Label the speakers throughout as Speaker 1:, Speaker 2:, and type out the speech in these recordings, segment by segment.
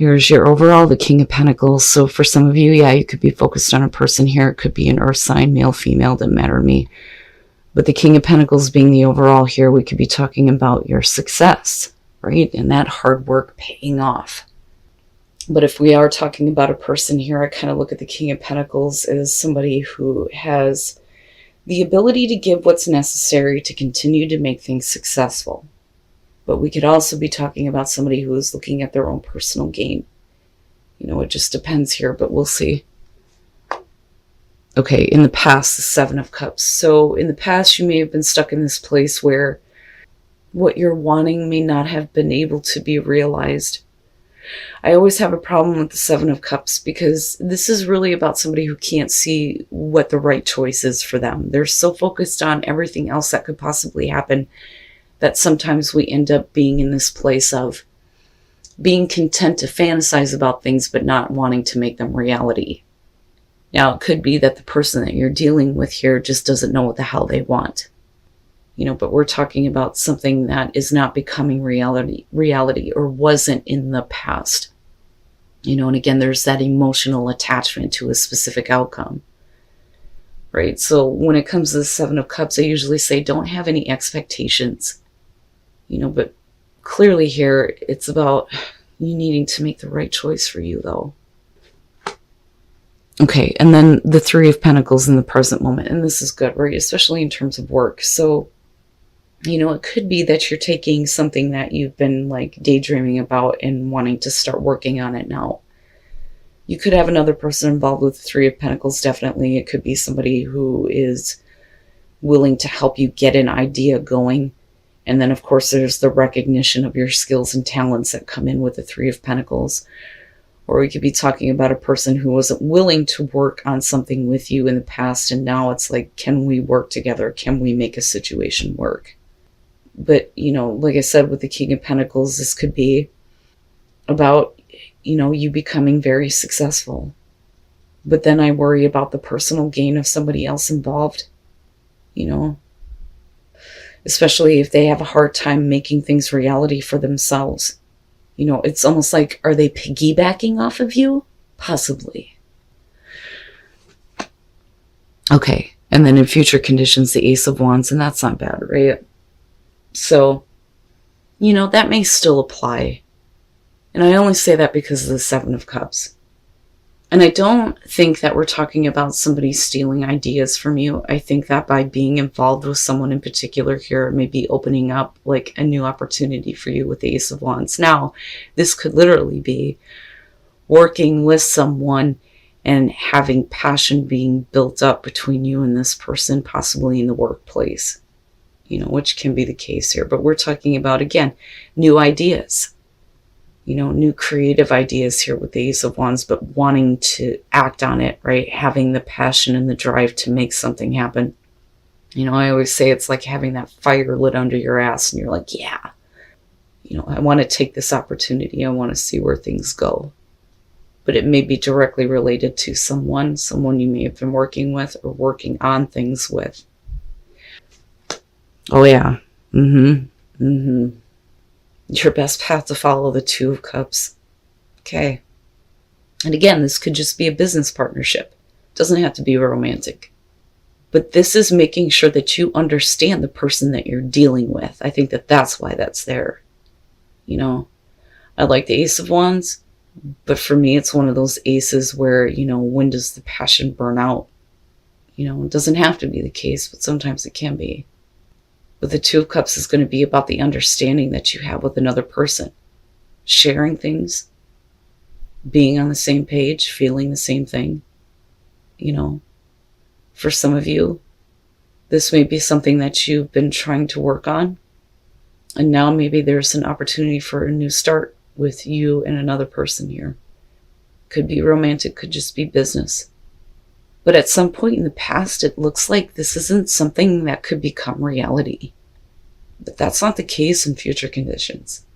Speaker 1: Here's your overall, the King of Pentacles. So for some of you, yeah, you could be focused on a person here. It could be an earth sign, male, female, doesn't matter to me. But the King of Pentacles being the overall here, we could be talking about your success, right? And that hard work paying off. But if we are talking about a person here, I kind of look at the King of Pentacles as somebody who has the ability to give what's necessary to continue to make things successful. But we could also be talking about somebody who is looking at their own personal gain. You know, it just depends here, but we'll see. Okay, in the past, the Seven of Cups. So in the past, you may have been stuck in this place where what you're wanting may not have been able to be realized. I always have a problem with the Seven of Cups because this is really about somebody who can't see what the right choice is for them. They're so focused on everything else that could possibly happen that sometimes we end up being in this place of being content to fantasize about things but not wanting to make them reality. Now, it could be that the person that you're dealing with here just doesn't know what the hell they want. You know, but we're talking about something that is not becoming reality or wasn't in the past. You know, and again, there's that emotional attachment to a specific outcome. Right? So when it comes to the Seven of Cups, I usually say don't have any expectations. You know, but clearly here, it's about you needing to make the right choice for you, though. Okay, and then the Three of Pentacles in the present moment. And this is good, right? Especially in terms of work. So, you know, it could be that you're taking something that you've been like daydreaming about and wanting to start working on it now. You could have another person involved with the Three of Pentacles, definitely. It could be somebody who is willing to help you get an idea going. And then, of course, there's the recognition of your skills and talents that come in with the Three of Pentacles. Or we could be talking about a person who wasn't willing to work on something with you in the past, and now it's like, can we work together? Can we make a situation work? But, you know, like I said, with the King of Pentacles, this could be about, you know, you becoming very successful. But then I worry about the personal gain of somebody else involved, you know, especially if they have a hard time making things reality for themselves. You know, it's almost like, are they piggybacking off of you? Possibly. Okay, and then in future conditions, the Ace of Wands, and that's not bad, right? So, you know, that may still apply. And I only say that because of the Seven of Cups. And I don't think that we're talking about somebody stealing ideas from you. I think that by being involved with someone in particular here, maybe opening up like a new opportunity for you with the Ace of Wands. Now, this could literally be working with someone and having passion being built up between you and this person, possibly in the workplace, you know, which can be the case here. But we're talking about, again, new ideas. You know, new creative ideas here with the Ace of Wands, but wanting to act on it, right? Having the passion and the drive to make something happen. You know, I always say it's like having that fire lit under your ass and you're like, yeah, you know, I want to take this opportunity. I want to see where things go. But it may be directly related to someone you may have been working with or working on things with. Oh, yeah. Your best path to follow, the Two of Cups. Okay. And again, this could just be a business partnership. It doesn't have to be romantic. But this is making sure that you understand the person that you're dealing with. I think that that's why that's there. You know, I like the Ace of Wands, but for me, it's one of those aces where, you know, when does the passion burn out? You know, it doesn't have to be the case, but sometimes it can be. But the Two of Cups is going to be about the understanding that you have with another person. Sharing things. Being on the same page. Feeling the same thing. You know. For some of you, this may be something that you've been trying to work on. And now maybe there's an opportunity for a new start with you and another person here. Could be romantic. Could just be business. But at some point in the past, it looks like this isn't something that could become reality. But that's not the case in future conditions.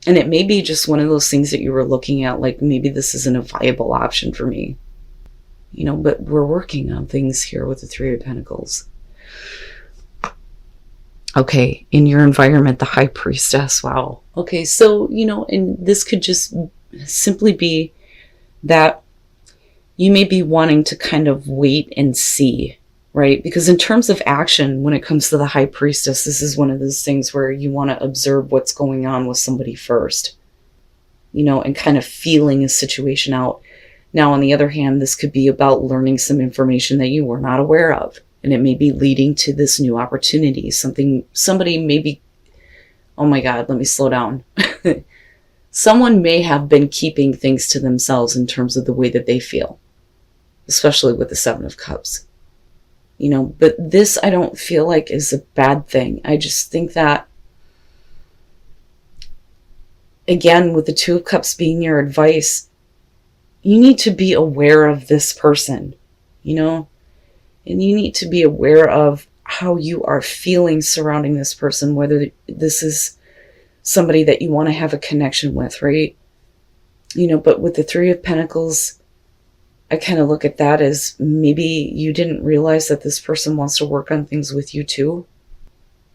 Speaker 1: And it may be just one of those things that you were looking at, like maybe this isn't a viable option for me. You know, but we're working on things here with the Three of Pentacles. Okay, in your environment, the High Priestess, wow. Okay, so, you know, and this could just simply be that you may be wanting to kind of wait and see, right? Because in terms of action, when it comes to the High Priestess, this is one of those things where you want to observe what's going on with somebody first, and kind of feeling a situation out. Now, on the other hand, this could be about learning some information that you were not aware of, and it may be leading to this new opportunity. Somebody may be, oh my God, let me slow down. Someone may have been keeping things to themselves in terms of the way that they feel, especially with the Seven of Cups. But this I don't feel like is a bad thing. I just think that, again, with the Two of Cups being your advice, you need to be aware of this person, and you need to be aware of how you are feeling surrounding this person, whether this is somebody that you want to have a connection with, right? But with the Three of Pentacles, I kind of look at that as maybe you didn't realize that this person wants to work on things with you too.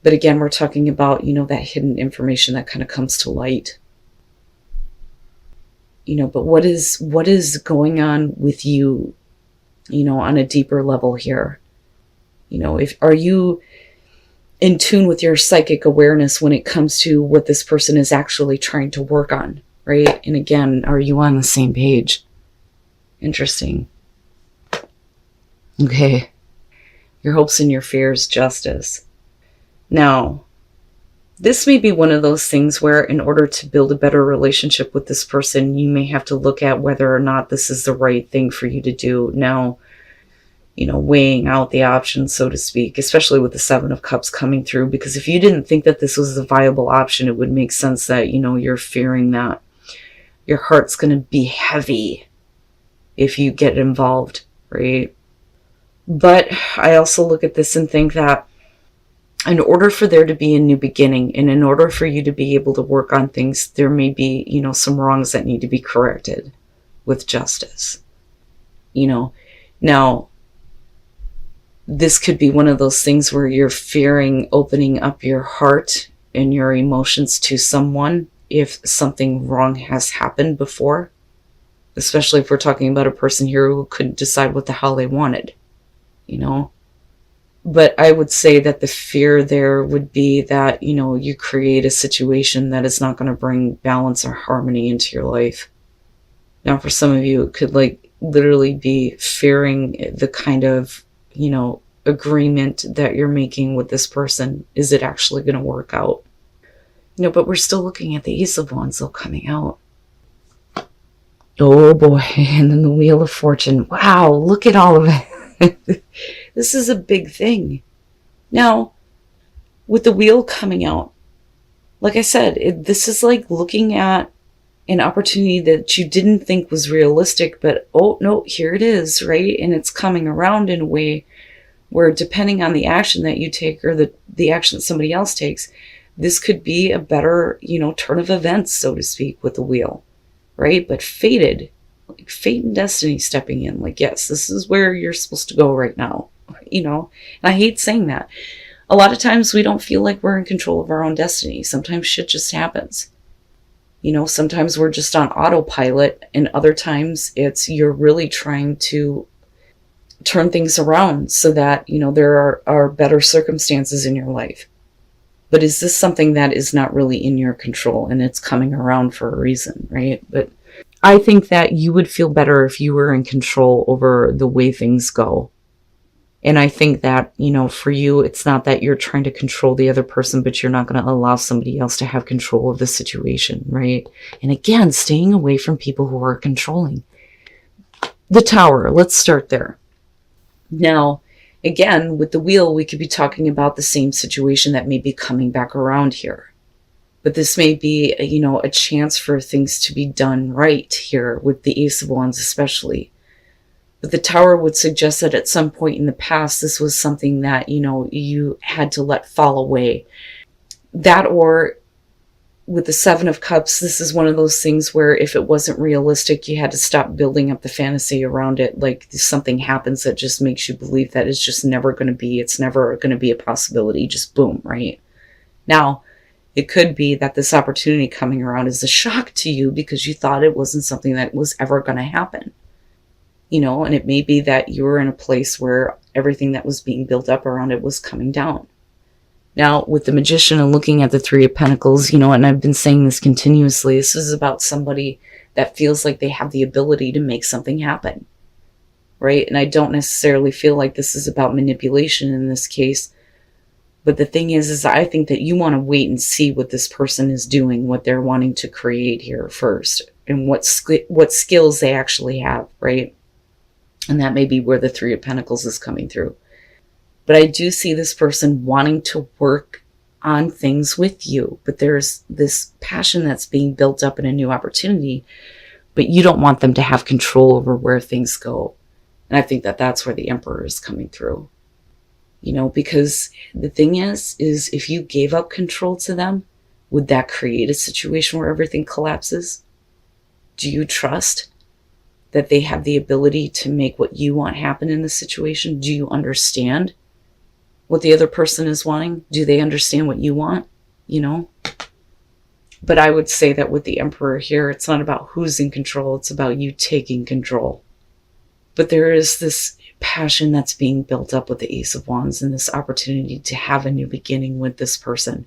Speaker 1: But again, we're talking about, that hidden information that kind of comes to light. But what is going on with you, on a deeper level here? Are you in tune with your psychic awareness when it comes to what this person is actually trying to work on, right? And again, are you on the same page? Interesting. Okay. Your hopes and your fears, Justice. Now, this may be one of those things where in order to build a better relationship with this person, you may have to look at whether or not this is the right thing for you to do. Now, weighing out the options, so to speak, especially with the Seven of Cups coming through, because if you didn't think that this was a viable option, it would make sense that, you're fearing that your heart's going to be heavy if you get involved, right? But I also look at this and think that in order for there to be a new beginning, and in order for you to be able to work on things, there may be, some wrongs that need to be corrected with Justice. Now, this could be one of those things where you're fearing opening up your heart and your emotions to someone if something wrong has happened before, especially if we're talking about a person here who couldn't decide what the hell they wanted, But I would say that the fear there would be that, you create a situation that is not going to bring balance or harmony into your life. Now, for some of you, it could literally be fearing the kind of, agreement that you're making with this person. Is it actually going to work out? But we're still looking at the Ace of Wands though coming out. Oh boy. And then the Wheel of Fortune. Wow. Look at all of it. This is a big thing. Now, with the wheel coming out, like I said, this is like looking at an opportunity that you didn't think was realistic, but oh no, here it is, right? And it's coming around in a way where, depending on the action that you take or the action that somebody else takes, this could be a better, turn of events, so to speak, with the wheel, right? But fated, like fate and destiny stepping in, like, yes, this is where you're supposed to go right now, and I hate saying that. A lot of times we don't feel like we're in control of our own destiny. Sometimes shit just happens. Sometimes we're just on autopilot, and other times it's you're really trying to turn things around so that, there are better circumstances in your life. But is this something that is not really in your control, and it's coming around for a reason, right? But I think that you would feel better if you were in control over the way things go. And I think that, for you, it's not that you're trying to control the other person, but you're not going to allow somebody else to have control of the situation, right? And again, staying away from people who are controlling. The Tower, let's start there. Now, again, with the wheel, we could be talking about the same situation that may be coming back around here. But this may be, a chance for things to be done right here with the Ace of Wands especially. But the Tower would suggest that at some point in the past, this was something that, you had to let fall away. That, or with the Seven of Cups, this is one of those things where if it wasn't realistic, you had to stop building up the fantasy around it. Like something happens that just makes you believe that it's just never going to be, it's never going to be a possibility. Just boom, right? Now, It could be that this opportunity coming around is a shock to you because you thought it wasn't something that was ever going to happen. And it may be that you were in a place where everything that was being built up around it was coming down. Now, with the Magician and looking at the Three of Pentacles, and I've been saying this continuously, this is about somebody that feels like they have the ability to make something happen, right? And I don't necessarily feel like this is about manipulation in this case. But the thing is I think that you want to wait and see what this person is doing, what they're wanting to create here first, and what skills they actually have, right? And that may be where the Three of Pentacles is coming through. But I do see this person wanting to work on things with you. But there's this passion that's being built up in a new opportunity. But you don't want them to have control over where things go. And I think that that's where the Emperor is coming through. Because the thing is if you gave up control to them, would that create a situation where everything collapses? Do you trust that they have the ability to make what you want happen in the situation? Do you understand what the other person is wanting? Do they understand what you want? But I would say that with the Emperor here, it's not about who's in control. It's about you taking control. But there is this passion that's being built up with the Ace of Wands and this opportunity to have a new beginning with this person.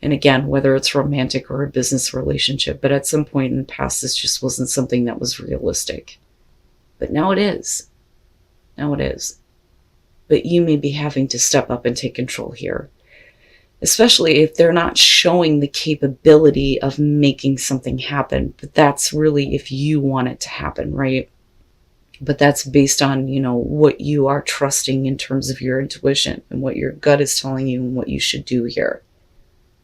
Speaker 1: And again, whether it's romantic or a business relationship, but at some point in the past, this just wasn't something that was realistic. But now it is. Now it is. But you may be having to step up and take control here, especially if they're not showing the capability of making something happen. But that's really if you want it to happen, right? But that's based on, what you are trusting in terms of your intuition and what your gut is telling you and what you should do here.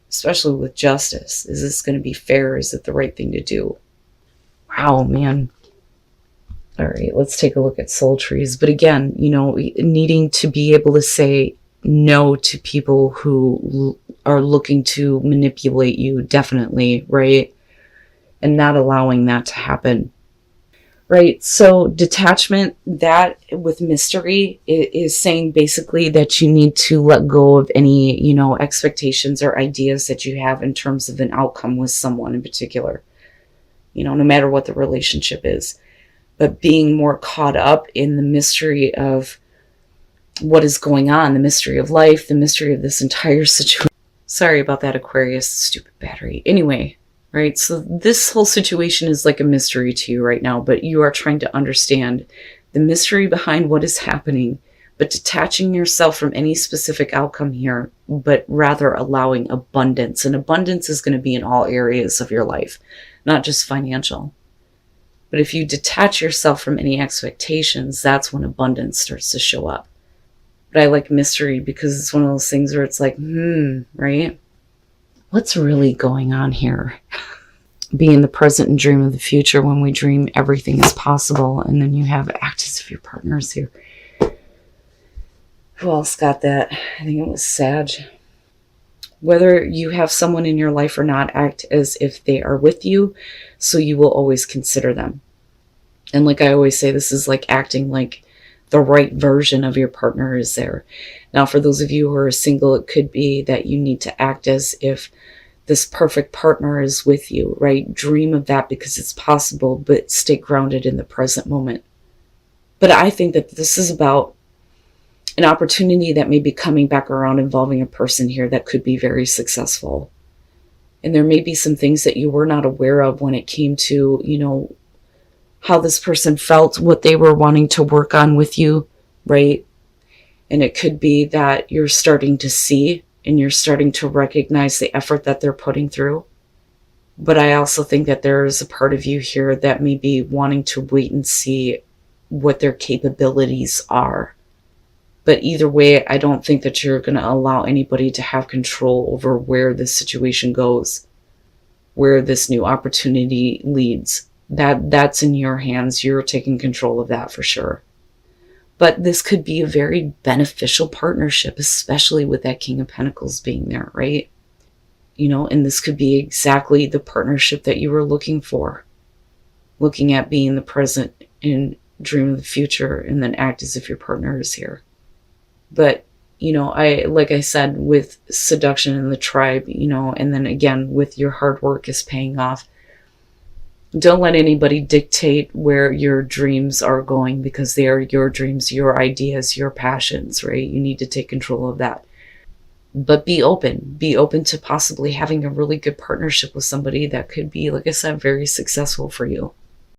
Speaker 1: Especially with justice. Is this going to be fair? Is it the right thing to do? Wow, man. All right, let's take a look at soul trees. But again, needing to be able to say no to people who are looking to manipulate you, definitely, right? And not allowing that to happen. Right, so detachment, that with mystery is saying basically that you need to let go of any, expectations or ideas that you have in terms of an outcome with someone in particular, no matter what the relationship is. But being more caught up in the mystery of what is going on, the mystery of life, the mystery of this entire situation. Sorry about that, Aquarius, stupid battery. Anyway. Right, so this whole situation is like a mystery to you right now, but you are trying to understand the mystery behind what is happening, but detaching yourself from any specific outcome here, but rather allowing abundance. And abundance is going to be in all areas of your life, not just financial. But if you detach yourself from any expectations, that's when abundance starts to show up. But I like mystery because it's one of those things where it's like, right? What's really going on here? Be in the present and dream of the future. When we dream, everything is possible. And then you have act as if your partner's here. Who else got that? I think it was Sag. Whether you have someone in your life or not, act as if they are with you, so you will always consider them. And like I always say, this is like acting like the right version of your partner is there. Now, for those of you who are single, it could be that you need to act as if this perfect partner is with you, right? Dream of that because it's possible, but stay grounded in the present moment. But I think that this is about an opportunity that may be coming back around involving a person here that could be very successful. And there may be some things that you were not aware of when it came to, how this person felt, what they were wanting to work on with you, right? And it could be that you're starting to see and you're starting to recognize the effort that they're putting through. But I also think that there is a part of you here that may be wanting to wait and see what their capabilities are. But either way, I don't think that you're going to allow anybody to have control over where this situation goes, where this new opportunity leads. That's in your hands. You're taking control of that for sure. But this could be a very beneficial partnership, especially with that King of Pentacles being there, right? And this could be exactly the partnership that you were looking for. Looking at being the present and dream of the future and then act as if your partner is here. But, you know, like I said, with seduction in the tribe, you know, and then again, with your hard work is paying off. Don't let anybody dictate where your dreams are going, because they are your dreams, your ideas, your passions, right? You need to take control of that. But be open. Be open to possibly having a really good partnership with somebody that could be, like I said, very successful for you.